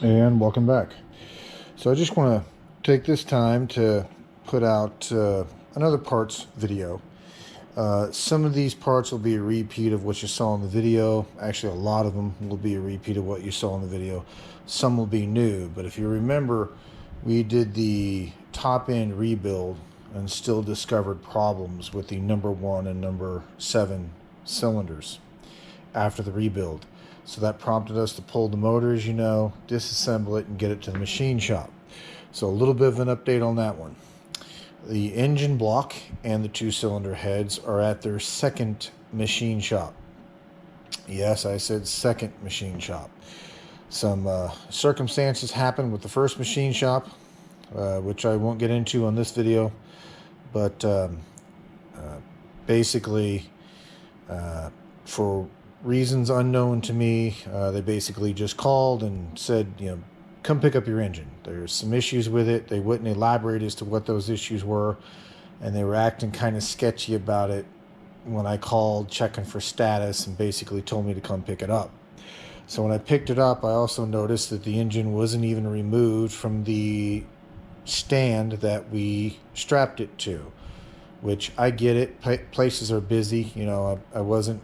And welcome back. So I just want to take this time to put out another parts video. Some of these parts will be a repeat of what you saw in the video. Actually, a lot of them will be a repeat of what you saw in the video. Some will be new, but if you remember, we did the top end rebuild and still discovered problems with the number 1 and number 7 cylinders after the rebuild. So that prompted us to pull the motor, as you know, disassemble it, and get it to the machine shop. So a little bit of an update on that one. The engine block and the 2-cylinder heads are at their second machine shop. Yes, I said second machine shop. Some circumstances happened with the first machine shop, which I won't get into on this video, but basically for reasons unknown to me, they basically just called and said, come pick up your engine. There's some issues with it. They wouldn't elaborate as to what those issues were, and they were acting kind of sketchy about it when I called checking for status and basically told me to come pick it up. So when I picked it up, I also noticed that the engine wasn't even removed from the stand that we strapped it to, which I get it. Places are busy. I wasn't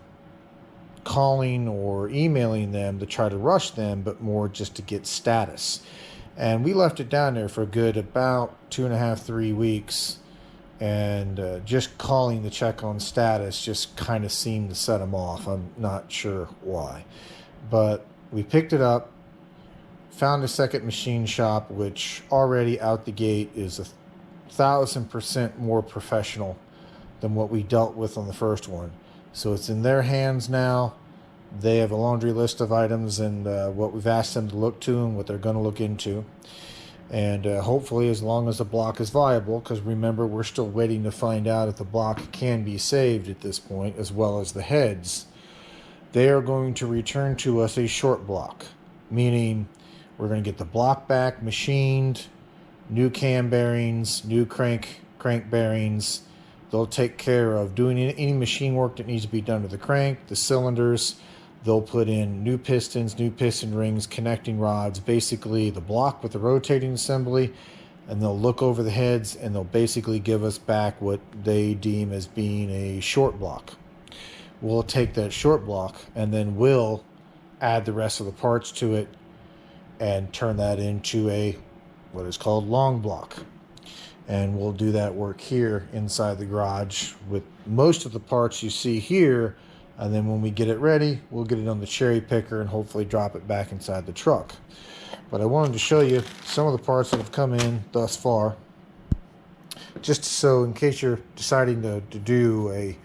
calling or emailing them to try to rush them, but more just to get status. And we left it down there for a good about 2.5 to 3 weeks, and just calling to check on status just kind of seemed to set them off. I'm not sure why, but we picked it up, found a second machine shop, which already out the gate is 1,000% more professional than what we dealt with on the first one. So it's in their hands now. They have a laundry list of items and what we've asked them to look to and what they're going to look into. And hopefully, as long as the block is viable, because remember, we're still waiting to find out if the block can be saved at this point, as well as the heads, they are going to return to us a short block, meaning we're going to get the block back machined, new cam bearings, new crank bearings. They'll take care of doing any machine work that needs to be done to the crank, the cylinders. They'll put in new pistons, new piston rings, connecting rods, basically the block with the rotating assembly, and they'll look over the heads and they'll basically give us back what they deem as being a short block. We'll take that short block and then we'll add the rest of the parts to it and turn that into what is called long block. And we'll do that work here inside the garage with most of the parts you see here. And then when we get it ready, we'll get it on the cherry picker and hopefully drop it back inside the truck. But I wanted to show you some of the parts that have come in thus far, just so in case you're deciding to do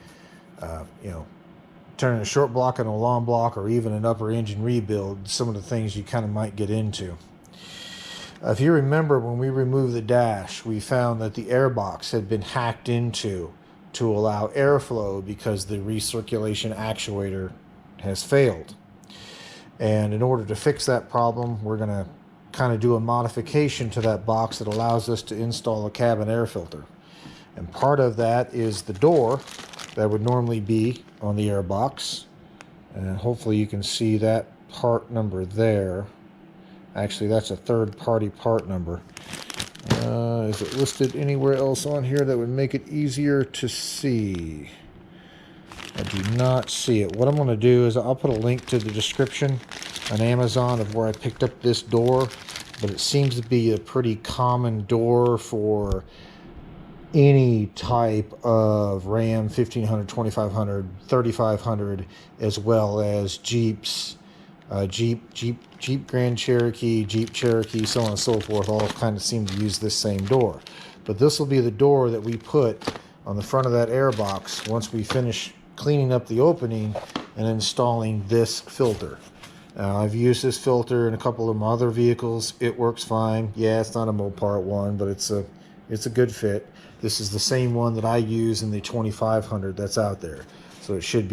turning a short block into a long block, or even an upper engine rebuild, some of the things you kind of might get into. If you remember, when we removed the dash, we found that the air box had been hacked into to allow airflow because the recirculation actuator has failed. And in order to fix that problem, we're going to kind of do a modification to that box that allows us to install a cabin air filter. And part of that is the door that would normally be on the air box. And hopefully you can see that part number there. Actually, that's a third-party part number. Is it listed anywhere else on here that would make it easier to see? I do not see it. What I'm going to do is I'll put a link to the description on Amazon of where I picked up this door, but it seems to be a pretty common door for any type of Ram 1500, 2500, 3500, as well as Jeeps, Jeep Grand Cherokee, Jeep Cherokee, so on and so forth, all kind of seem to use this same door. But this will be the door that we put on the front of that air box once we finish cleaning up the opening and installing this filter. I've used this filter in a couple of my other vehicles. It works fine. Yeah, it's not a Mopar 1, but it's a good fit. This is the same one that I use in the 2500 that's out there. So it should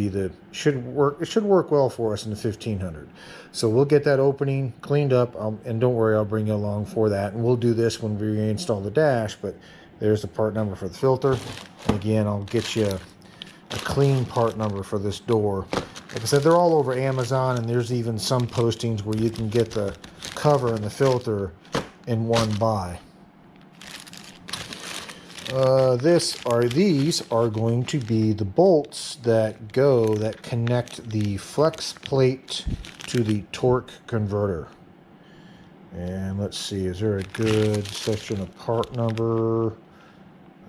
work well for us in the 1500. So we'll get that opening cleaned up, and don't worry, I'll bring you along for that. And we'll do this when we reinstall the dash, but there's the part number for the filter. And again, I'll get you a clean part number for this door Like I said, they're all over Amazon, and there's even some postings where you can get the cover and the filter in one buy. These are going to be the bolts that connect the flex plate to the torque converter. And let's see, is there a good section of part number?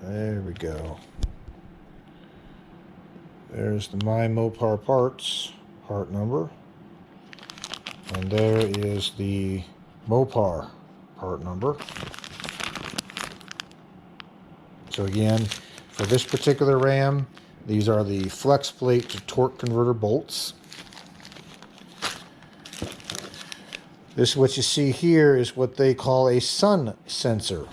There we go. There's the My Mopar parts part number. And there is the Mopar part number. So again, for this particular Ram, these are the flex plate to torque converter bolts. This, what you see here, is what they call a sun sensor.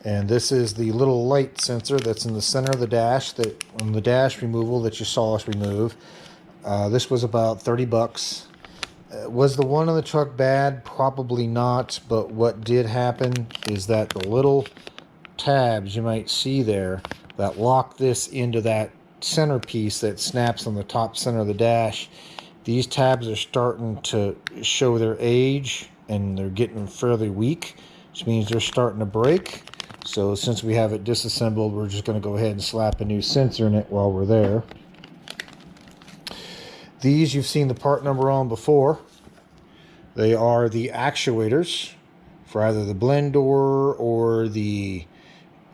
And this is the little light sensor that's in the center of the dash, that on the dash removal that you saw us remove. This was about 30 bucks. Was the one on the truck bad? Probably not, but what did happen is that the little tabs you might see there that lock this into that centerpiece that snaps on the top center of the dash, these tabs are starting to show their age, and they're getting fairly weak, which means they're starting to break. So since we have it disassembled, we're just going to go ahead and slap a new sensor in it while we're there. These you've seen the part number on before. They are the actuators for either the blend door or the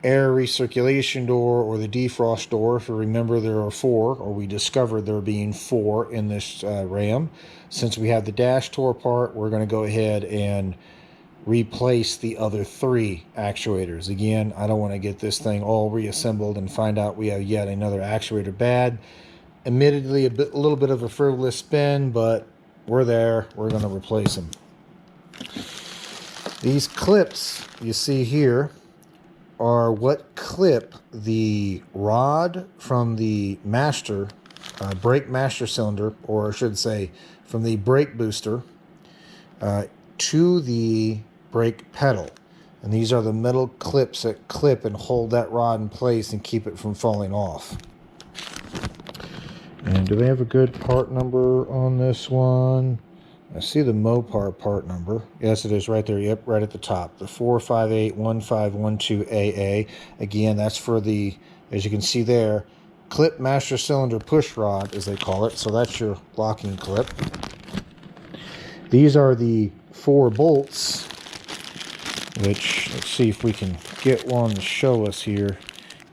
air recirculation door or the defrost door. If you remember, there are 4, or we discovered there being 4 in this Ram. Since we have the dash tore apart, we're going to go ahead and replace the other 3 actuators. Again, I don't want to get this thing all reassembled and find out we have yet another actuator bad. Admittedly, a little bit of a frivolous spin, but we're there. We're going to replace them. These clips you see here are what clip the rod from the master, brake master cylinder, or I should say from the brake booster, to the brake pedal. And these are the metal clips that clip and hold that rod in place and keep it from falling off. And do they have a good part number on this one? I see the Mopar part number. Yes, it is right there. Yep, right at the top. The 4581512AA. Again, that's for the, as you can see there, clip master cylinder push rod, as they call it. So that's your locking clip. These are the 4 bolts, which, let's see if we can get one to show us here.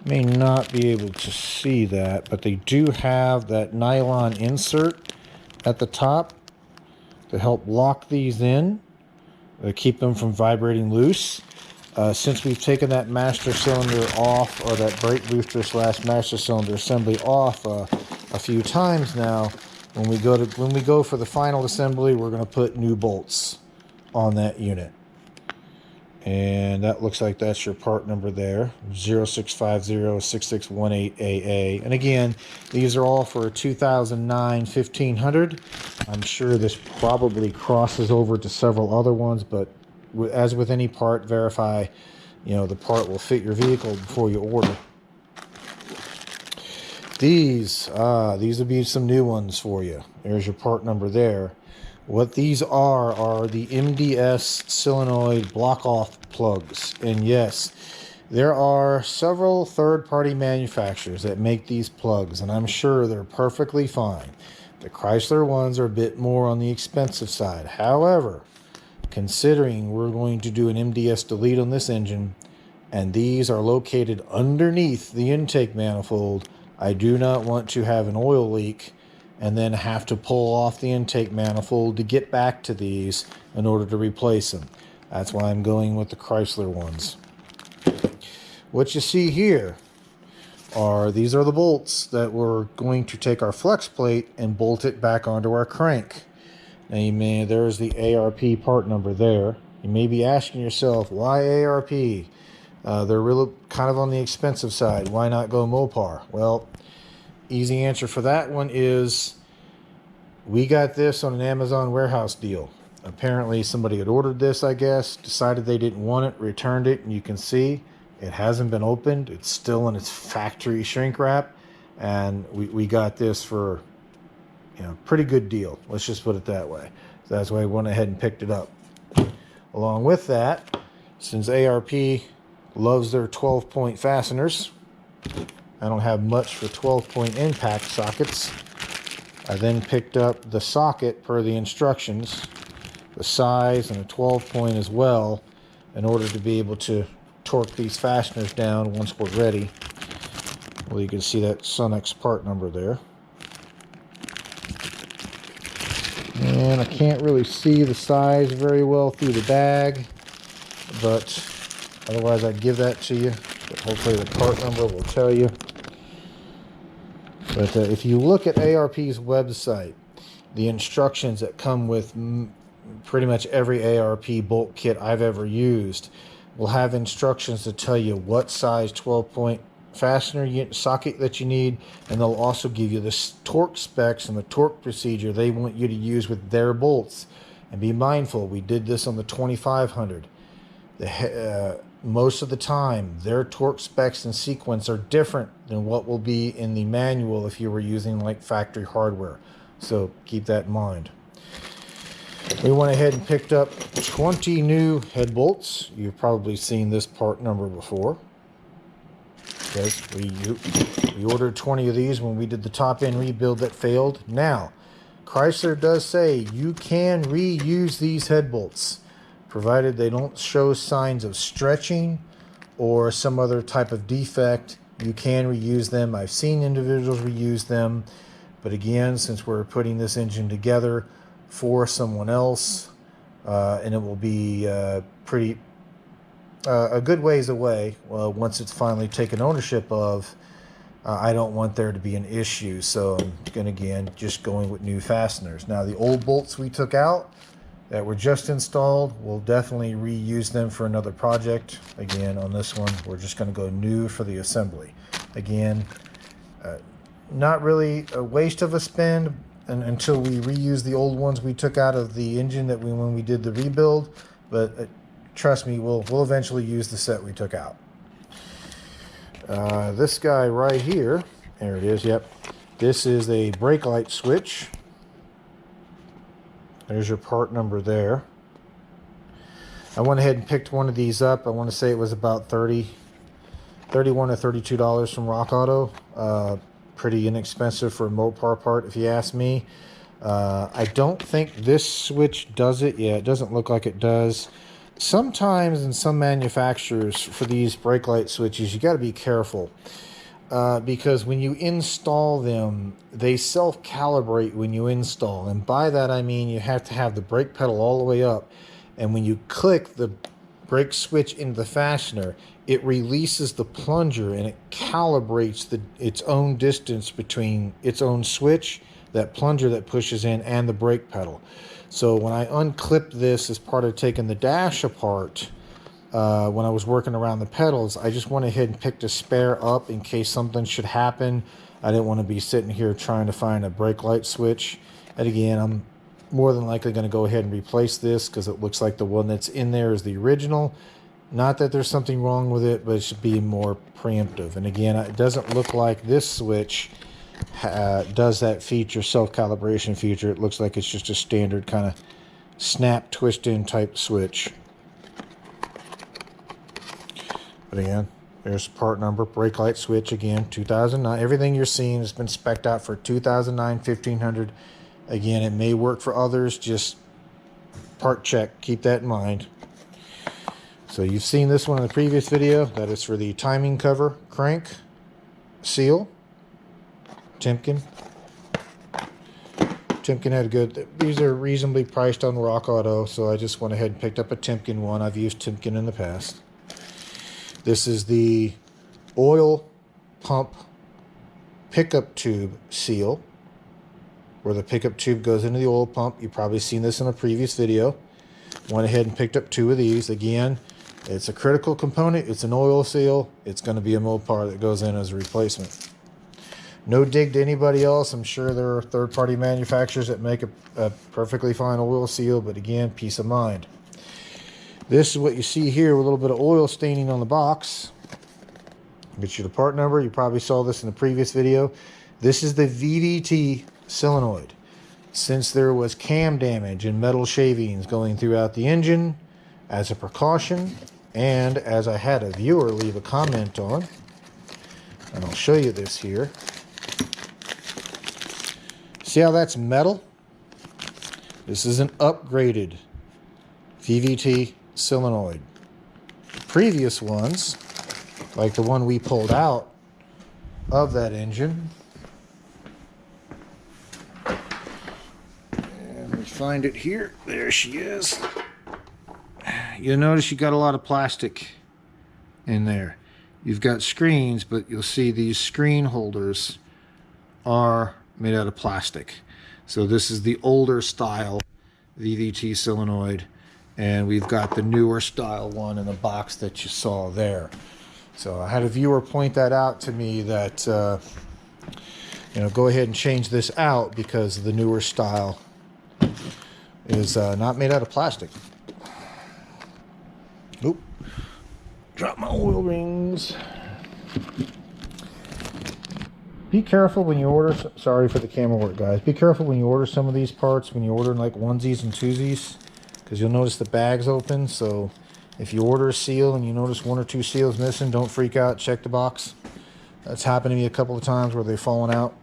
May not be able to see that, but they do have that nylon insert at the top to help lock these in, to keep them from vibrating loose. Since we've taken that master cylinder off, or that brake booster / master cylinder assembly off a few times now, when we go for the final assembly, we're going to put new bolts on that unit. And that looks like that's your part number there, 06506618AA. And again, these are all for a 2009 1500. I'm sure this probably crosses over to several other ones, but as with any part, verify, the part will fit your vehicle before you order. These will be some new ones for you. There's your part number there. What these are the MDS solenoid block-off plugs. And yes, there are several third-party manufacturers that make these plugs, and I'm sure they're perfectly fine. The Chrysler ones are a bit more on the expensive side. However, considering we're going to do an MDS delete on this engine, and these are located underneath the intake manifold, I do not want to have an oil leak and then have to pull off the intake manifold to get back to these in order to replace them. That's why I'm going with the Chrysler ones. What you see here these are the bolts that we're going to take our flex plate and bolt it back onto our crank. Now there's the ARP part number there. You may be asking yourself, why ARP? They're really kind of on the expensive side. Why not go Mopar? Well, easy answer for that one is we got this on an Amazon warehouse deal. Apparently somebody had ordered this, I guess, decided they didn't want it, returned it, and you can see it hasn't been opened. It's still in its factory shrink wrap, and we got this for pretty good deal. Let's just put it that way. So that's why I went ahead and picked it up. Along with that, since ARP loves their 12-point fasteners, I don't have much for 12-point impact sockets. I then picked up the socket per the instructions, the size, and a 12-point as well, in order to be able to torque these fasteners down once we're ready. Well, you can see that Sunex part number there. And I can't really see the size very well through the bag, but otherwise I'd give that to you. But hopefully the part number will tell you. But if you look at ARP's website, the instructions that come with pretty much every ARP bolt kit I've ever used will have instructions to tell you what size 12-point fastener socket that you need, and they'll also give you the torque specs and the torque procedure they want you to use with their bolts. And be mindful, we did this on the 2500. Most of the time their torque specs and sequence are different than what will be in the manual if you were using like factory hardware, so keep that in mind. We went ahead and picked up 20 new head bolts. You've probably seen this part number before. Yes, we ordered 20 of these when we did the top end rebuild that failed. Now, Chrysler does say you can reuse these head bolts, provided they don't show signs of stretching or some other type of defect. You can reuse them. I've seen individuals reuse them, but again, since we're putting this engine together for someone else, and it will be a good ways away once it's finally taken ownership of, I don't want there to be an issue, so I'm again just going with new fasteners. Now the old bolts we took out that were just installed, we'll definitely reuse them for another project. Again, on this one we're just going to go new for the assembly. Again, not really a waste of a spend until we reuse the old ones we took out of the engine when we did the rebuild, but trust me, we'll eventually use the set we took out. This guy right here, there it is, yep. This is a brake light switch. There's your part number there. I went ahead and picked one of these up. I want to say it was about $31 or $32 from Rock Auto. Pretty inexpensive for a Mopar part, if you ask me. I don't think this switch does it. Yeah, it doesn't look like it does. Sometimes in some manufacturers for these brake light switches, you got to be careful because when you install them, they self-calibrate when you install. And by that I mean you have to have the brake pedal all the way up, and when you click the brake switch into the fastener, it releases the plunger and it calibrates its own distance between its own switch, that plunger that pushes in, and the brake pedal. So when I unclipped this as part of taking the dash apart, when I was working around the pedals, I just went ahead and picked a spare up in case something should happen. I didn't want to be sitting here trying to find a brake light switch. And again, I'm more than likely going to go ahead and replace this because it looks like the one that's in there is the original. Not that there's something wrong with it, but it should be more preemptive. And again, it doesn't look like this switch does that feature, self-calibration feature. It looks like it's just a standard kind of snap twist in type switch. But again, there's part number, brake light switch, again 2009. Everything you're seeing has been spec'd out for 2009 1500. Again, it may work for others, just part check, keep that in mind. So you've seen this one in the previous video. That is for the timing cover crank seal. Timken had a good, these are reasonably priced on Rock Auto, so I just went ahead and picked up a Timken one. I've used Timken in the past. This is the oil pump pickup tube seal, where the pickup tube goes into the oil pump. You've probably seen this in a previous video. Went ahead and picked up 2 of these. Again, it's a critical component. It's an oil seal. It's going to be a Mopar that goes in as a replacement. No dig to anybody else. I'm sure there are third-party manufacturers that make a perfectly fine oil seal, but again, peace of mind. This is what you see here with a little bit of oil staining on the box. Get you the part number. You probably saw this in the previous video. This is the Vvt Solenoid. since there was cam damage and metal shavings going throughout the engine, as a precaution, and as I had a viewer leave a comment on, and I'll show you this here. See how that's metal? This is an upgraded Vvt Solenoid. Previous ones, like the one we pulled out of that engine, and we find it here. There she is. You'll notice you got a lot of plastic in there. You've got screens, but you'll see these screen holders are made out of plastic. So this is the older style Vvt Solenoid, and we've got the newer style one in the box that you saw there. So I had a viewer point that out to me that go ahead and change this out because the newer style is not made out of plastic. Oop, drop my oil rings. Be careful when you order, sorry for the camera work guys, be careful when you order some of these parts, when you order like onesies and twosies, because you'll notice the bag's open. So if you order a seal and you notice 1 or 2 seals missing, don't freak out, check the box. That's happened to me a couple of times where they've fallen out.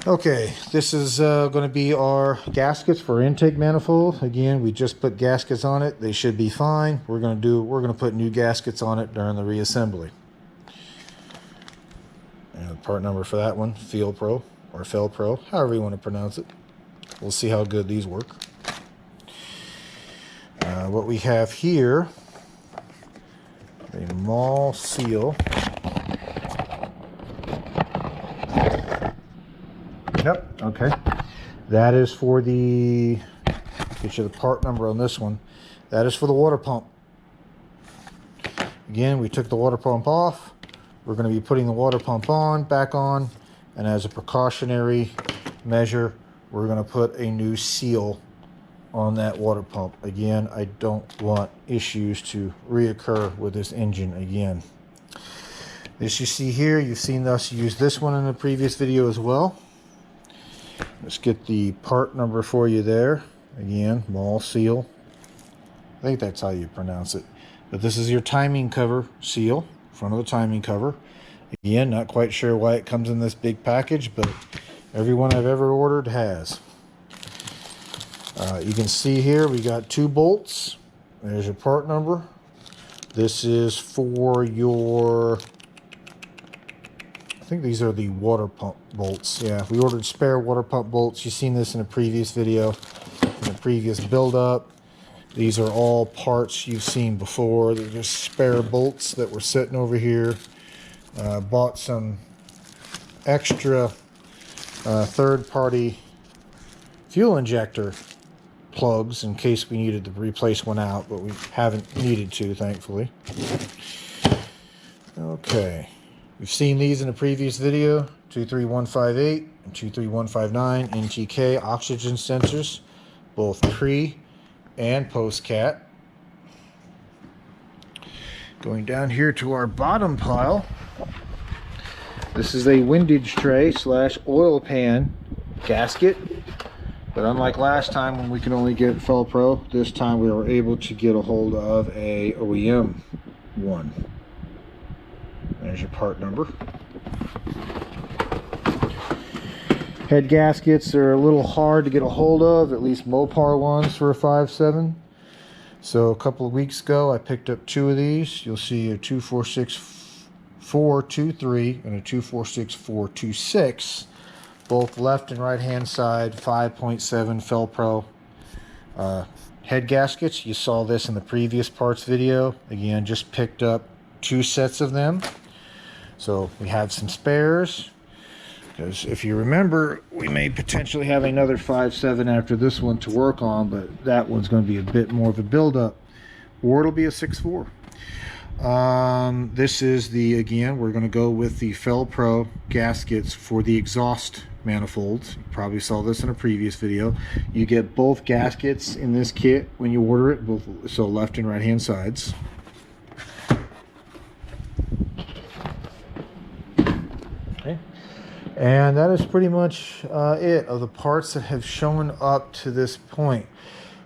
Okay, this is going to be our gaskets for intake manifold. Again, we just put gaskets on it. They should be fine. We're going to put new gaskets on it during the reassembly. And the part number for that one, Feel Pro or Fel Pro, however you want to pronounce it. We'll see how good these work. What we have here, a mall seal. Yep, okay. That is for the, get you the part number on this one. That is for the water pump. Again, we took the water pump off. We're going to be putting the water pump back on, and as a precautionary measure, we're going to put a new seal on that water pump. Again, I don't want issues to reoccur with this engine again. This you see here, you've seen us use this one in a previous video as well. Let's get the part number for you there. Again, mall seal. I think that's how you pronounce it. But this is your timing cover seal, front of the timing cover. Again, not quite sure why it comes in this big package, but everyone I've ever ordered has. You can see here we got 2 bolts. There's your part number. This is for your, I think these are the water pump bolts. Yeah, we ordered spare water pump bolts. You've seen this in a previous video, in a previous build-up. These are all parts you've seen before. They're just spare bolts that were sitting over here. Bought some extra third-party fuel injector plugs in case we needed to replace one out, but we haven't needed to, thankfully. Okay, we've seen these in a previous video. 23158 and 23159 NTK oxygen sensors, both pre and post cat. Going down here to our bottom pile, this is a windage tray / oil pan gasket. But unlike last time when we could only get Fel Pro, this time we were able to get a hold of a OEM one. There's your part number. Head gaskets are a little hard to get a hold of, at least Mopar ones for a 5.7. So a couple of weeks ago I picked up 2 of these. You'll see a 246423 and a 246426. Both left and right hand side 5.7 Fel Pro head gaskets. You saw this in the previous parts video. Again, just picked up 2 sets of them. So we have some spares, because if you remember, we may potentially have another 5.7 after this one to work on, but that one's going to be a bit more of a build-up, or it'll be a 6.4. This is the, again, we're going to go with the Fel Pro gaskets for the exhaust manifolds. You probably saw this in a previous video. You get both gaskets in this kit when you order it, both, so left and right hand sides. Okay. And that is pretty much it of the parts that have shown up to this point.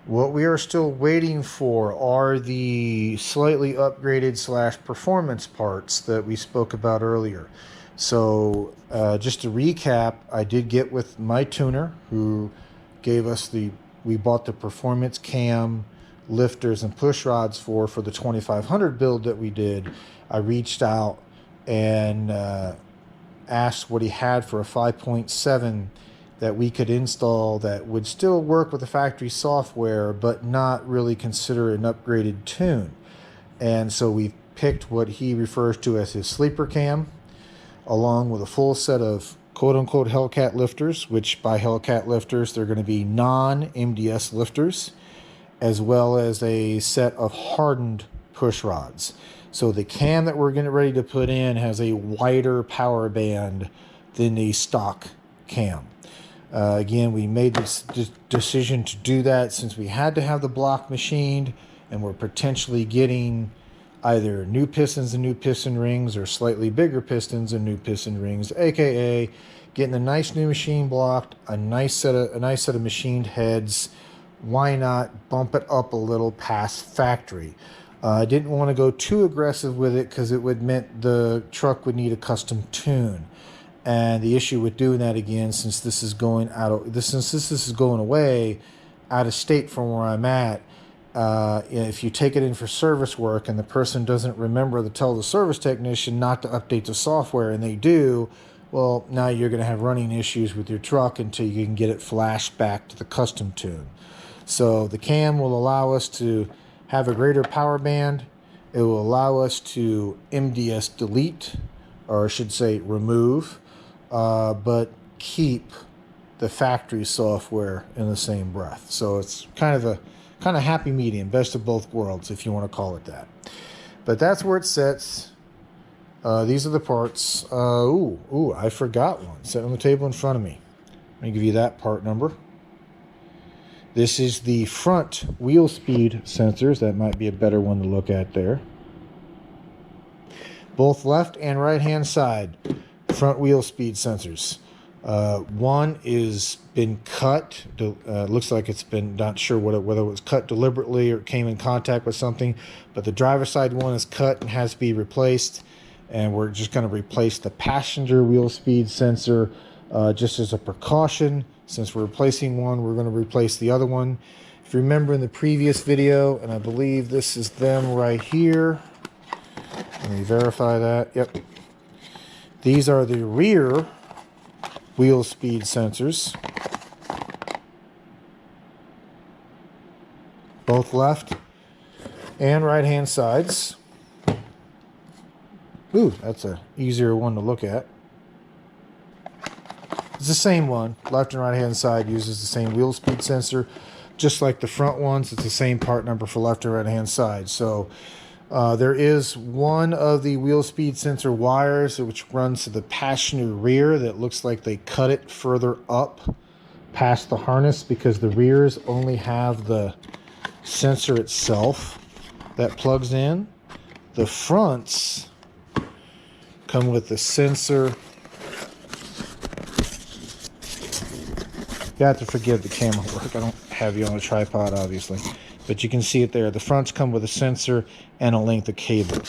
What we are still waiting for are the slightly upgraded / performance parts that we spoke about earlier. So just to recap, I did get with my tuner who gave us we bought the performance cam, lifters, and push rods for the 2500 build that we did. I reached out and asked what he had for a 5.7 that we could install that would still work with the factory software but not really consider an upgraded tune. And so we picked what he refers to as his sleeper cam, along with a full set of quote-unquote Hellcat lifters, which by Hellcat lifters they're going to be non-MDS lifters, as well as a set of hardened push rods. So the cam that we're getting ready to put in has a wider power band than the stock cam. Again, we made this decision to do that since we had to have the block machined, and we're potentially getting either new pistons and new piston rings or slightly bigger pistons and new piston rings, aka getting a nice new machine blocked, a nice set of machined heads. Why not bump it up a little past factory? I didn't want to go too aggressive with it because it would meant the truck would need a custom tune. And the issue with doing that again, since this is going away out of state from where I'm at, if you take it in for service work and the person doesn't remember to tell the service technician not to update the software, and they do, well, now you're going to have running issues with your truck until you can get it flashed back to the custom tune. So the cam will allow us to have a greater power band. It will allow us to MDS delete, or I should say remove, but keep the factory software in the same breath. So it's kind of happy medium, best of both worlds, if you want to call it that. But that's where it sits. These are the parts. I forgot one. Set on the table in front of me. Let me give you that part number. This is the front wheel speed sensors. That might be a better one to look at there. Both left and right hand side front wheel speed sensors. One is been cut. Looks like it's been, not sure whether it was cut deliberately or it came in contact with something, but the driver's side one is cut and has to be replaced. And we're just going to replace the passenger wheel speed sensor just as a precaution. Since we're replacing one, we're going to replace the other one. If you remember in the previous video, and I believe this is them right here. Let me verify that. Yep. These are the rear wheel speed sensors. Both left and right hand sides. Ooh, that's an easier one to look at. It's the same one. Left and right hand side uses the same wheel speed sensor. Just like the front ones, it's the same part number for left and right hand side. So there is one of the wheel speed sensor wires which runs to the passenger rear that looks like they cut it further up past the harness, because the rears only have the sensor itself that plugs in. The fronts come with the sensor. You have to forgive the camera work. I don't have you on a tripod, obviously. But you can see it there. The fronts come with a sensor and a length of cable.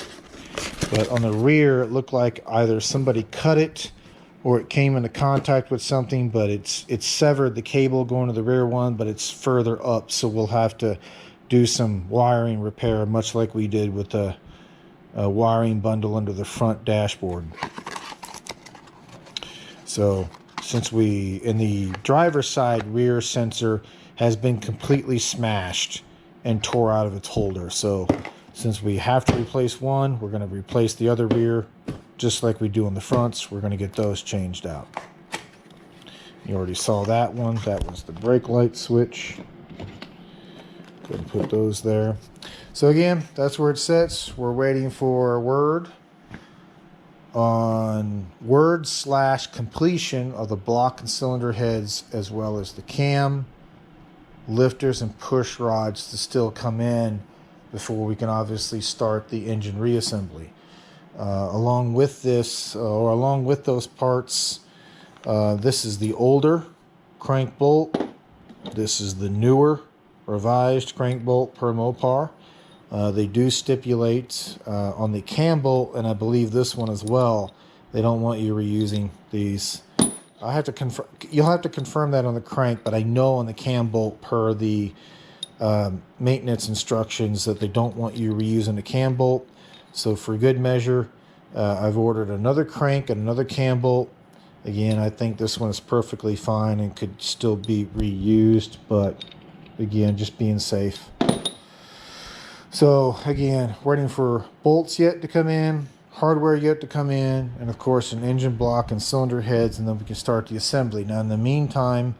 But on the rear, it looked like either somebody cut it or it came into contact with something, but it's severed the cable going to the rear one, but it's further up. So we'll have to do some wiring repair, much like we did with the wiring bundle under the front dashboard. So since in the driver's side rear sensor has been completely smashed and tore out of its holder. So since we have to replace one, we're going to replace the other rear just like we do on the fronts. We're going to get those changed out. You already saw that one. That was the brake light switch. Go ahead and put those there. So again, that's where it sits. We're waiting for word on completion of the block and cylinder heads, as well as the cam, lifters, and push rods to still come in before we can obviously start the engine reassembly. Along with this, or along with those parts, This is the older crank bolt. This is the newer revised crank bolt per Mopar. They do stipulate on the cam bolt, and I believe this one as well, they don't want you reusing these. I have to confirm. You'll have to confirm that on the crank, but I know on the cam bolt per the maintenance instructions that they don't want you reusing the cam bolt. So for good measure, I've ordered another crank and another cam bolt. Again, I think this one is perfectly fine and could still be reused, but again, just being safe. So again, waiting for bolts yet to come in, hardware yet to come in, and of course an engine block and cylinder heads, and then we can start the assembly. Now in the meantime,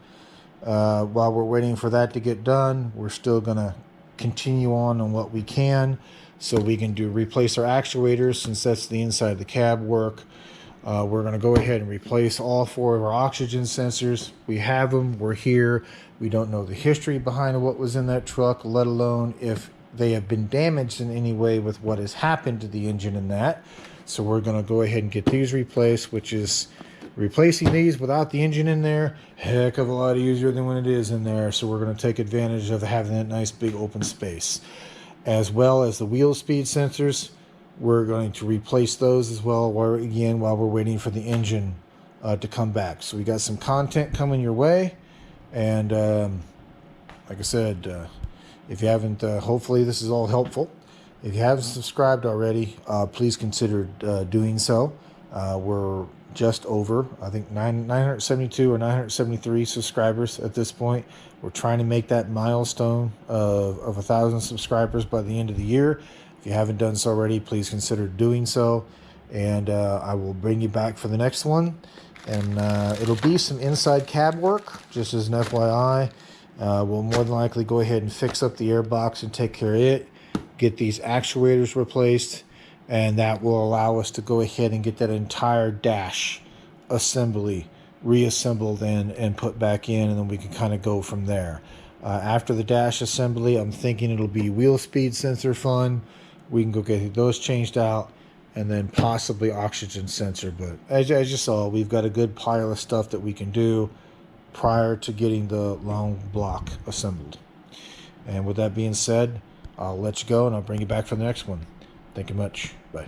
while we're waiting for that to get done, we're still going to continue on what we can, so we can replace our actuators, since that's the inside of the cab work. We're going to go ahead and replace all 4 of our oxygen sensors. We have them, we're here. We don't know the history behind what was in that truck, let alone if they have been damaged in any way with what has happened to the engine in that. So we're going to go ahead and get these replaced, which is replacing these without the engine in there, heck of a lot easier than when it is in there. So we're going to take advantage of having that nice big open space. As well as the wheel speed sensors, we're going to replace those as well, while we're waiting for the engine to come back. So we got some content coming your way, and like I said, if you haven't, hopefully this is all helpful. If you haven't subscribed already, please consider doing so. We're just over, I think, 972 or 973 subscribers at this point. We're trying to make that milestone of 1,000 subscribers by the end of the year. If you haven't done so already, please consider doing so. And I will bring you back for the next one. And it'll be some inside cab work, just as an FYI. We'll more than likely go ahead and fix up the airbox and take care of it, get these actuators replaced, and that will allow us to go ahead and get that entire dash assembly reassembled and put back in, and then we can kind of go from there. After the dash assembly, I'm thinking it'll be wheel speed sensor fun. We can go get those changed out, and then possibly oxygen sensor. But as you saw, we've got a good pile of stuff that we can do prior to getting the long block assembled. And with that being said, I'll let you go, and I'll bring you back for the next one. Thank you much. Bye.